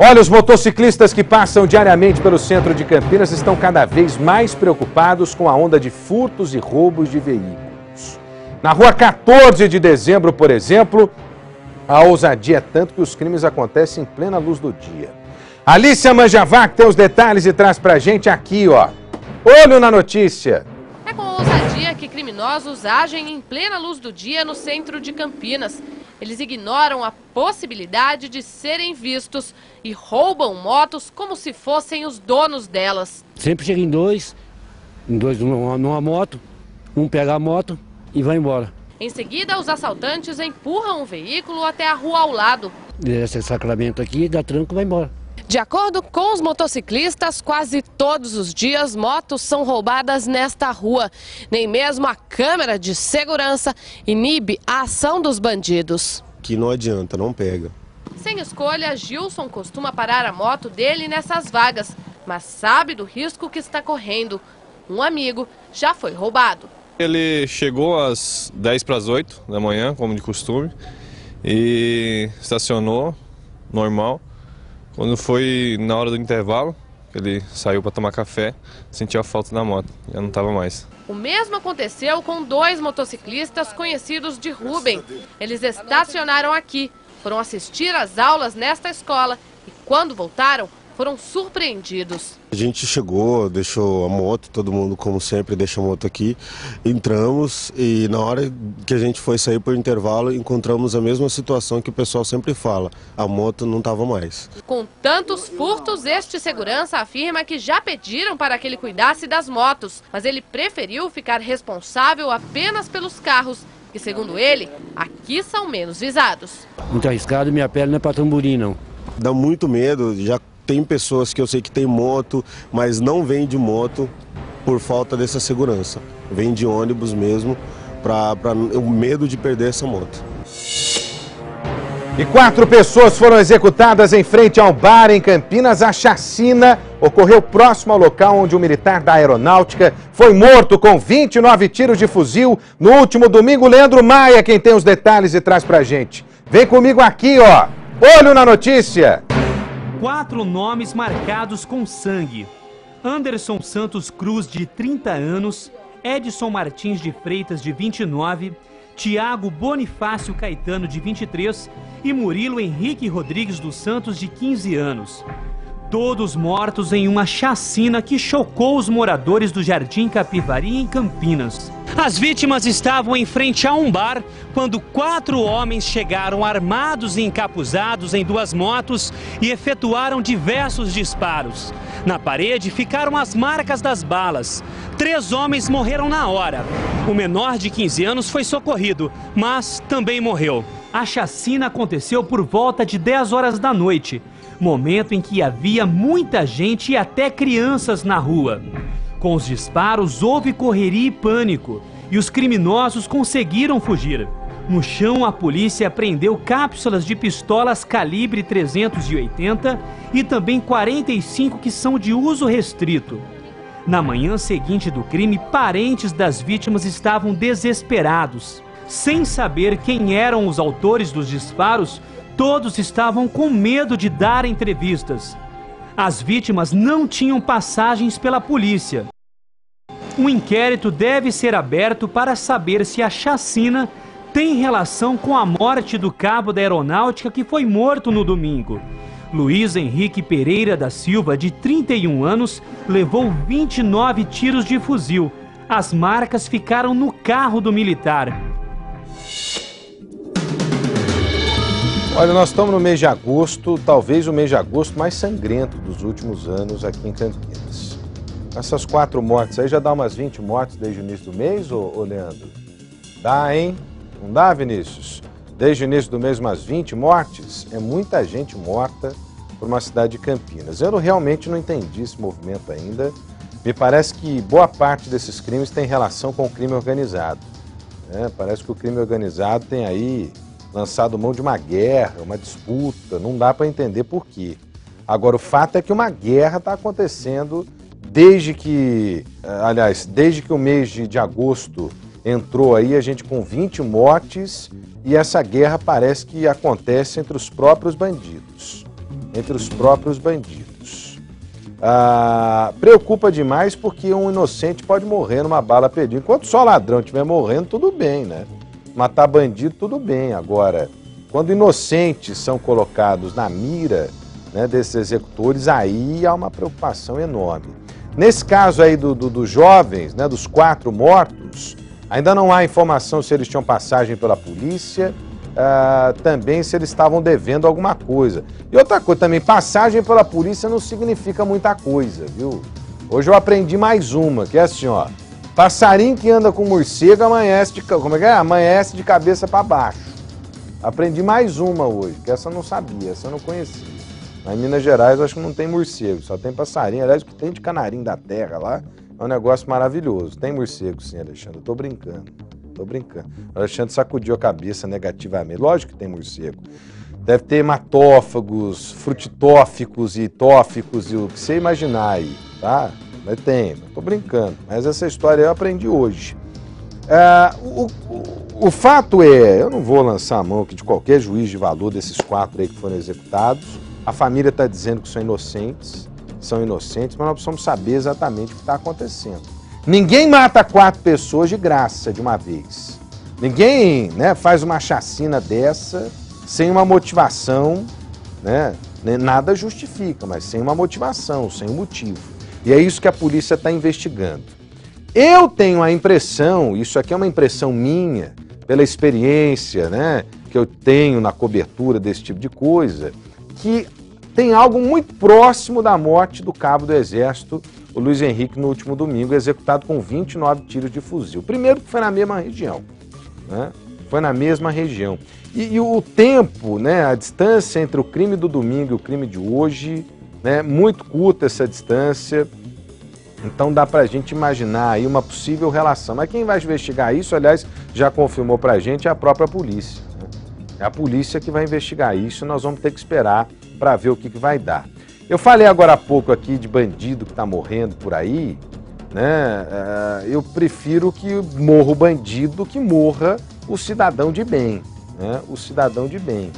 Olha, os motociclistas que passam diariamente pelo centro de Campinas estão cada vez mais preocupados com a onda de furtos e roubos de veículos. Na rua 14 de dezembro, por exemplo, a ousadia é tanto que os crimes acontecem em plena luz do dia. Alicia Manjavac tem os detalhes e traz pra gente aqui, ó. Olho na notícia. É com ousadia que criminosos agem em plena luz do dia no centro de Campinas. Eles ignoram a possibilidade de serem vistos e roubam motos como se fossem os donos delas. Sempre chega em dois numa moto, um pega a moto e vai embora. Em seguida, os assaltantes empurram o veículo até a rua ao lado. Esse sacramento aqui, dá tranco e vai embora. De acordo com os motociclistas, quase todos os dias motos são roubadas nesta rua. Nem mesmo a câmera de segurança inibe a ação dos bandidos. Que não adianta, não pega. Sem escolha, Gilson costuma parar a moto dele nessas vagas, mas sabe do risco que está correndo. Um amigo já foi roubado. Ele chegou às 7:50 da manhã, como de costume, e estacionou normal. Quando foi na hora do intervalo, ele saiu para tomar café, sentiu a falta da moto, já não estava mais. O mesmo aconteceu com dois motociclistas conhecidos de Rubem. Eles estacionaram aqui, foram assistir às aulas nesta escola e quando voltaram, foram surpreendidos. A gente chegou, deixou a moto, todo mundo como sempre deixa a moto aqui, entramos e na hora que a gente foi sair para o intervalo encontramos a mesma situação que o pessoal sempre fala, a moto não estava mais. Com tantos furtos, este segurança afirma que já pediram para que ele cuidasse das motos, mas ele preferiu ficar responsável apenas pelos carros, que segundo ele, aqui são menos visados. Muito arriscado, minha pele não é para tamborim não. Dá muito medo, já tem pessoas que eu sei que tem moto, mas não vem de moto por falta dessa segurança. Vem de ônibus mesmo, para o medo de perder essa moto. E 4 pessoas foram executadas em frente ao bar em Campinas. A chacina ocorreu próximo ao local onde um militar da aeronáutica foi morto com 29 tiros de fuzil no último domingo. Leandro Maia, quem tem os detalhes e traz pra gente. Vem comigo aqui, ó. Olho na notícia. 4 nomes marcados com sangue. Anderson Santos Cruz, de 30 anos, Edson Martins de Freitas, de 29, Tiago Bonifácio Caetano, de 23 e Murilo Henrique Rodrigues dos Santos, de 15 anos. Todos mortos em uma chacina que chocou os moradores do Jardim Capivari, em Campinas. As vítimas estavam em frente a um bar quando 4 homens chegaram armados e encapuzados em 2 motos e efetuaram diversos disparos. Na parede ficaram as marcas das balas. 3 homens morreram na hora. O menor de 15 anos foi socorrido, mas também morreu. A chacina aconteceu por volta de 10 horas da noite, momento em que havia muita gente e até crianças na rua. Com os disparos, houve correria e pânico, e os criminosos conseguiram fugir. No chão, a polícia apreendeu cápsulas de pistolas calibre 380 e também 45 que são de uso restrito. Na manhã seguinte do crime, parentes das vítimas estavam desesperados. Sem saber quem eram os autores dos disparos, todos estavam com medo de dar entrevistas. As vítimas não tinham passagens pela polícia. Um inquérito deve ser aberto para saber se a chacina tem relação com a morte do cabo da aeronáutica que foi morto no domingo. Luiz Henrique Pereira da Silva, de 31 anos, levou 29 tiros de fuzil. As marcas ficaram no carro do militar. Olha, nós estamos no mês de agosto, talvez o mês de agosto mais sangrento dos últimos anos aqui em Campinas. Essas 4 mortes aí já dá umas 20 mortes desde o início do mês, ô Leandro? Dá, hein? Não dá, Vinícius? Desde o início do mês umas 20 mortes? É muita gente morta por uma cidade de Campinas. Eu realmente não entendi esse movimento ainda. Me parece que boa parte desses crimes tem relação com o crime organizado. Parece que o crime organizado tem aí lançado mão de uma guerra, uma disputa, não dá para entender por quê. Agora, o fato é que uma guerra está acontecendo desde que o mês de agosto entrou aí, a gente com 20 mortes, e essa guerra parece que acontece entre os próprios bandidos. entre os próprios bandidos. Preocupa demais porque um inocente pode morrer numa bala perdida. Enquanto só ladrão estiver morrendo, tudo bem, né? Matar bandido, tudo bem. Agora, quando inocentes são colocados na mira, né, desses executores, aí há uma preocupação enorme. Nesse caso aí dos jovens, né, dos 4 mortos, ainda não há informação se eles tinham passagem pela polícia, também se eles estavam devendo alguma coisa. E outra coisa também, passagem pela polícia não significa muita coisa, viu? Hoje eu aprendi mais uma, que é assim, ó, passarinho que anda com morcego amanhece Amanhece de cabeça para baixo. Aprendi mais uma hoje, que essa eu não sabia, essa eu não conhecia. Mas em Minas Gerais eu acho que não tem morcego, só tem passarinho. Aliás, o que tem de canarinho da terra lá é um negócio maravilhoso. Tem morcego sim, Alexandre, eu tô brincando. O Alexandre sacudiu a cabeça negativamente. Lógico que tem morcego. Deve ter hematófagos, frutitóficos e tóficos e o que você imaginar aí, tá? Mas tem, tô brincando. Mas essa história eu aprendi hoje. O fato é, eu não vou lançar a mão aqui de qualquer juiz de valor desses 4 aí que foram executados. A família está dizendo que são inocentes, mas nós precisamos saber exatamente o que está acontecendo. Ninguém mata 4 pessoas de graça de uma vez. Ninguém, né, faz uma chacina dessa sem uma motivação, né? Nada justifica, mas sem uma motivação, sem um motivo. E é isso que a polícia está investigando. Eu tenho a impressão, isso aqui é uma impressão minha, pela experiência, né, que eu tenho na cobertura desse tipo de coisa, que tem algo muito próximo da morte do cabo do Exército, o Luiz Henrique, no último domingo, executado com 29 tiros de fuzil. Primeiro que foi na mesma região, né? Foi na mesma região. E o tempo, né, a distância entre o crime do domingo e o crime de hoje, né, muito curta essa distância, então dá pra gente imaginar aí uma possível relação. Mas quem vai investigar isso, aliás, já confirmou pra gente, é a própria polícia. É a polícia que vai investigar isso, nós vamos ter que esperar para ver o que vai dar. Eu falei agora há pouco aqui de bandido que está morrendo por aí, né? Eu prefiro que morra o bandido que morra o cidadão de bem, né? O cidadão de bem.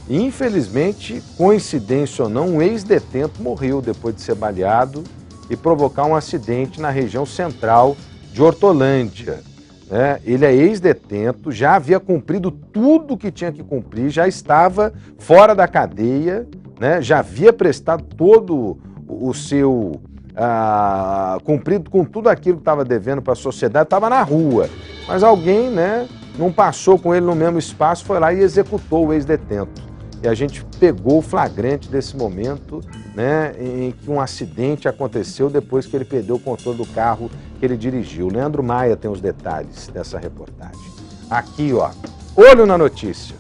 E, infelizmente, coincidência ou não, um ex-detento morreu depois de ser baleado e provocar um acidente na região central de Hortolândia. Ele é ex-detento, já havia cumprido tudo o que tinha que cumprir, já estava fora da cadeia, né? Já havia prestado todo o seu... cumprido com tudo aquilo que estava devendo para a sociedade, estava na rua. Mas alguém, né, não passou com ele no mesmo espaço, foi lá e executou o ex-detento. E a gente pegou o flagrante desse momento, né, em que um acidente aconteceu depois que ele perdeu o controle do carro que ele dirigiu. Leandro Maia tem os detalhes dessa reportagem. Aqui, ó, olho na notícia.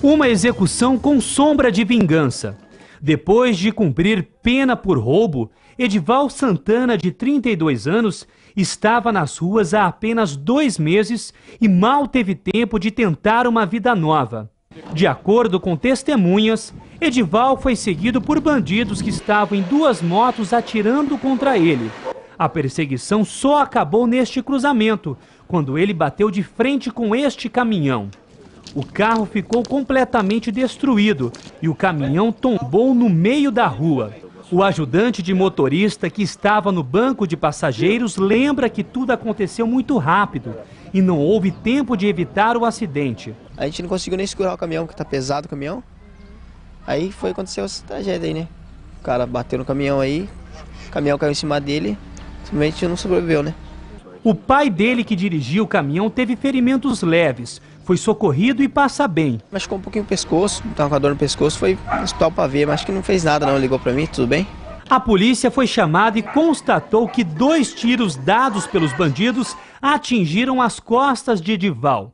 Uma execução com sombra de vingança. Depois de cumprir pena por roubo, Edival Santana, de 32 anos, estava nas ruas há apenas 2 meses e mal teve tempo de tentar uma vida nova. De acordo com testemunhas, Edival foi seguido por bandidos que estavam em 2 motos atirando contra ele. A perseguição só acabou neste cruzamento, quando ele bateu de frente com este caminhão. O carro ficou completamente destruído e o caminhão tombou no meio da rua. O ajudante de motorista que estava no banco de passageiros lembra que tudo aconteceu muito rápido e não houve tempo de evitar o acidente. A gente não conseguiu nem segurar o caminhão, que tá pesado o caminhão. Aí foi acontecer essa tragédia aí, né? O cara bateu no caminhão aí, o caminhão caiu em cima dele, simplesmente não sobreviveu, né? O pai dele, que dirigia o caminhão, teve ferimentos leves. Foi socorrido e passa bem. Machucou um pouquinho o pescoço, tava com a dor no pescoço, foi no hospital pra ver, mas acho que não fez nada não, ligou pra mim, tudo bem? A polícia foi chamada e constatou que 2 tiros dados pelos bandidos atingiram as costas de Edival.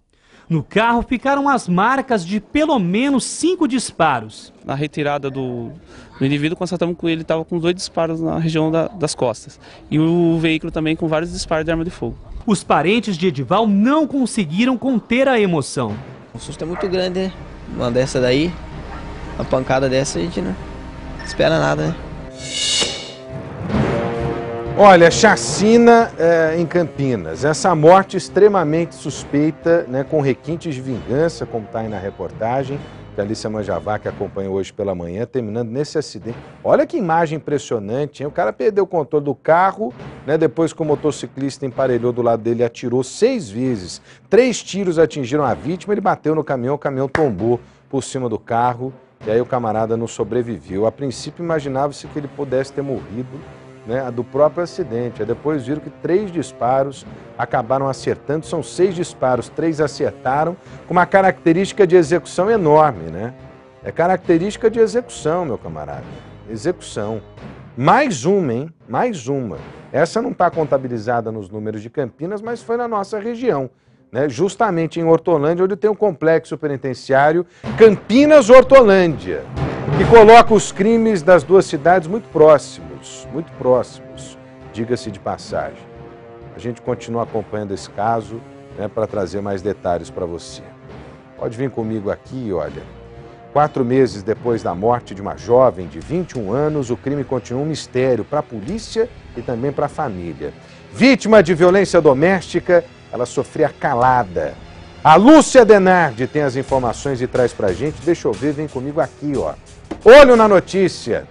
No carro ficaram as marcas de pelo menos 5 disparos. Na retirada do indivíduo, constatamos que ele estava com 2 disparos na região das costas. E o veículo também com vários disparos de arma de fogo. Os parentes de Edival não conseguiram conter a emoção. O susto é muito grande, né? Uma dessa daí, uma pancada dessa, a gente não espera nada, né? Olha, chacina em Campinas. Essa morte extremamente suspeita, né, com requintes de vingança, como está aí na reportagem. que a Alicia Manjavac acompanhou hoje pela manhã, terminando nesse acidente. Olha que imagem impressionante, hein? O cara perdeu o controle do carro, né? Depois que o motociclista emparelhou do lado dele e atirou 6 vezes. 3 tiros atingiram a vítima, ele bateu no caminhão, o caminhão tombou por cima do carro e aí o camarada não sobreviveu. A princípio imaginava-se que ele pudesse ter morrido, né, do próprio acidente. Aí depois viram que 3 disparos acabaram acertando, são 6 disparos, 3 acertaram, com uma característica de execução enorme, né? É característica de execução, meu camarada, execução. Mais uma, hein? Mais uma. Essa não está contabilizada nos números de Campinas, mas foi na nossa região, né? Justamente em Hortolândia, onde tem um complexo penitenciário Campinas-Hortolândia, que coloca os crimes das 2 cidades muito próximos, diga-se de passagem. A gente continua acompanhando esse caso, né, para trazer mais detalhes para você. Pode vir comigo aqui, olha. 4 meses depois da morte de uma jovem de 21 anos, o crime continua um mistério para a polícia e também para a família. Vítima de violência doméstica, ela sofria calada. A Lúcia Denardi tem as informações e traz pra gente. Deixa eu ver, vem comigo aqui, ó. Olho na notícia.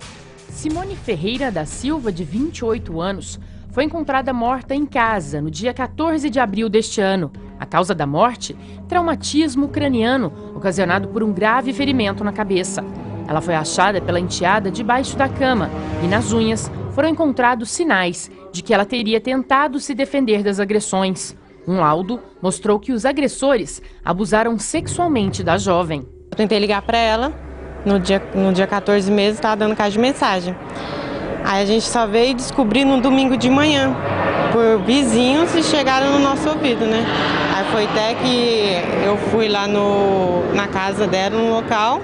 Simone Ferreira da Silva, de 28 anos, foi encontrada morta em casa no dia 14 de abril deste ano. A causa da morte? Traumatismo craniano, ocasionado por um grave ferimento na cabeça. Ela foi achada pela enteada debaixo da cama e nas unhas foram encontrados sinais de que ela teria tentado se defender das agressões. Um laudo mostrou que os agressores abusaram sexualmente da jovem. Eu tentei ligar para ela, no dia 14 meses, estava dando caixa de mensagem. Aí a gente só veio descobrir no domingo de manhã, por vizinhos, e chegaram no nosso ouvido, né? Aí foi até que eu fui lá na casa dela, no local,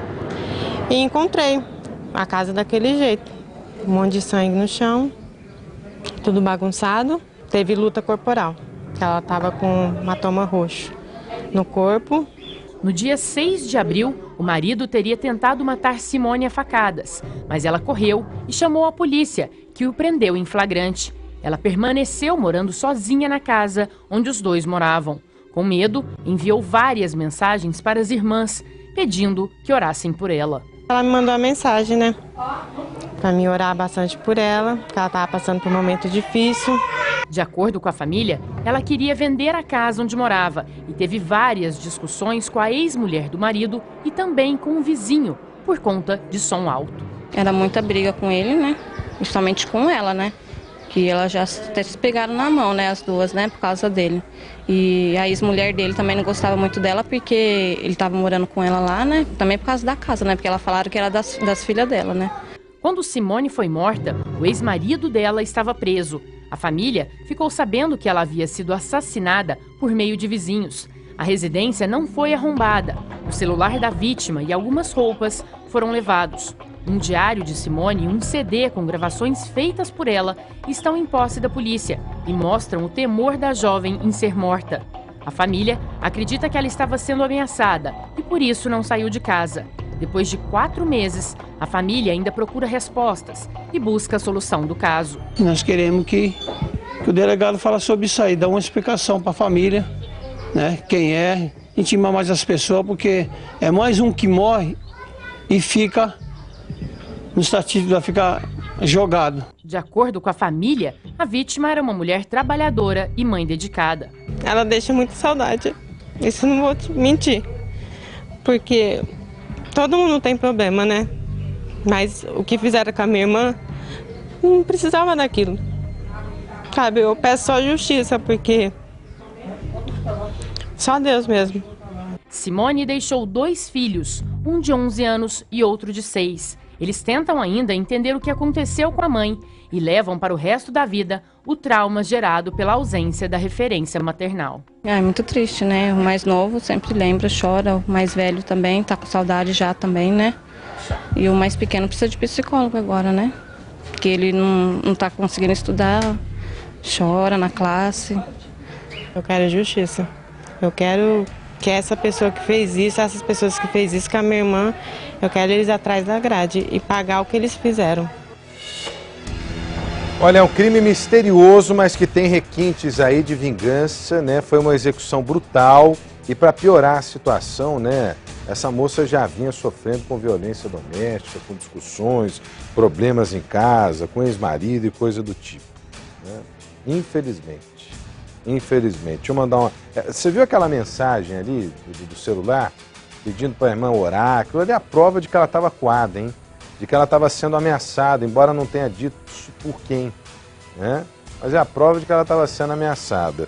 e encontrei a casa daquele jeito. Um monte de sangue no chão, tudo bagunçado, teve luta corporal. Ela estava com hematoma roxo no corpo. No dia 6 de abril, o marido teria tentado matar Simone a facadas, mas ela correu e chamou a polícia, que o prendeu em flagrante. Ela permaneceu morando sozinha na casa onde os dois moravam. Com medo, enviou várias mensagens para as irmãs, pedindo que orassem por ela. Ela me mandou uma mensagem, né? Para mim orar bastante por ela, porque ela estava passando por um momento difícil. De acordo com a família, ela queria vender a casa onde morava e teve várias discussões com a ex-mulher do marido e também com um vizinho, por conta de som alto. Era muita briga com ele, né? Principalmente com ela, né? Que elas já até se pegaram na mão, né? As duas, né? Por causa dele. E a ex-mulher dele também não gostava muito dela porque ele estava morando com ela lá, né? Também por causa da casa, né? Porque ela falaram que era das filhas dela, né? Quando Simone foi morta, o ex-marido dela estava preso. A família ficou sabendo que ela havia sido assassinada por meio de vizinhos. A residência não foi arrombada. O celular da vítima e algumas roupas foram levados. Um diário de Simone e um CD com gravações feitas por ela estão em posse da polícia e mostram o temor da jovem em ser morta. A família acredita que ela estava sendo ameaçada e por isso não saiu de casa. Depois de 4 meses, a família ainda procura respostas e busca a solução do caso. Nós queremos que o delegado fale sobre isso aí, dá uma explicação para a família, né? Quem é, intimar mais as pessoas, porque é mais um que morre e fica no estatístico, vai ficar jogado. De acordo com a família, a vítima era uma mulher trabalhadora e mãe dedicada. Ela deixa muita saudade, isso não vou te mentir, porque todo mundo tem problema, né? Mas o que fizeram com a minha irmã, não precisava daquilo. Sabe, eu peço só justiça, porque só Deus mesmo. Simone deixou 2 filhos, um de 11 anos e outro de 6. Eles tentam ainda entender o que aconteceu com a mãe e levam para o resto da vida o trauma gerado pela ausência da referência maternal. É muito triste, né? O mais novo sempre lembra, chora, o mais velho também, tá com saudade já também, né? E o mais pequeno precisa de psicólogo agora, né? Porque ele não tá conseguindo estudar, chora na classe. Eu quero justiça. Eu quero que essa pessoa que fez isso, essas pessoas que fez isso com a minha irmã, eu quero eles atrás da grade e pagar o que eles fizeram. Olha, é um crime misterioso, mas que tem requintes aí de vingança, né? Foi uma execução brutal e para piorar a situação, né? Essa moça já vinha sofrendo com violência doméstica, com discussões, problemas em casa, com ex-marido e coisa do tipo, né? Infelizmente. Infelizmente. Deixa eu mandar uma... Você viu aquela mensagem ali do celular? Pedindo para a irmã orar. Aquilo ali é a prova de que ela estava coada, hein? De que ela estava sendo ameaçada, embora não tenha dito por quem, né? Mas é a prova de que ela estava sendo ameaçada.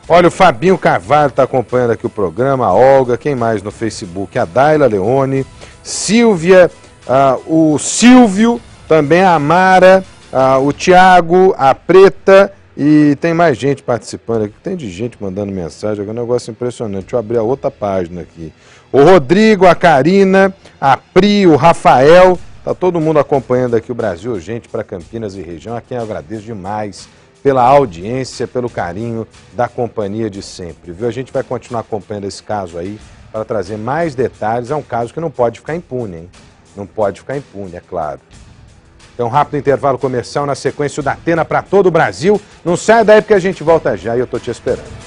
Olha, o Fabinho Carvalho está acompanhando aqui o programa, a Olga, quem mais no Facebook? A Daila Leone, Silvia, o Silvio, também a Amara, o Tiago, a Preta e tem mais gente participando aqui. Tem de gente mandando mensagem, é um negócio impressionante. Deixa eu abrir a outra página aqui. O Rodrigo, a Karina, a Pri, o Rafael, tá todo mundo acompanhando aqui o Brasil Urgente para Campinas e região, a quem eu agradeço demais pela audiência, pelo carinho da companhia de sempre, viu? A gente vai continuar acompanhando esse caso aí para trazer mais detalhes. É um caso que não pode ficar impune, hein? Não pode ficar impune, é claro. Então, rápido intervalo comercial, na sequência o Datena para todo o Brasil. Não sai daí porque a gente volta já e eu tô te esperando.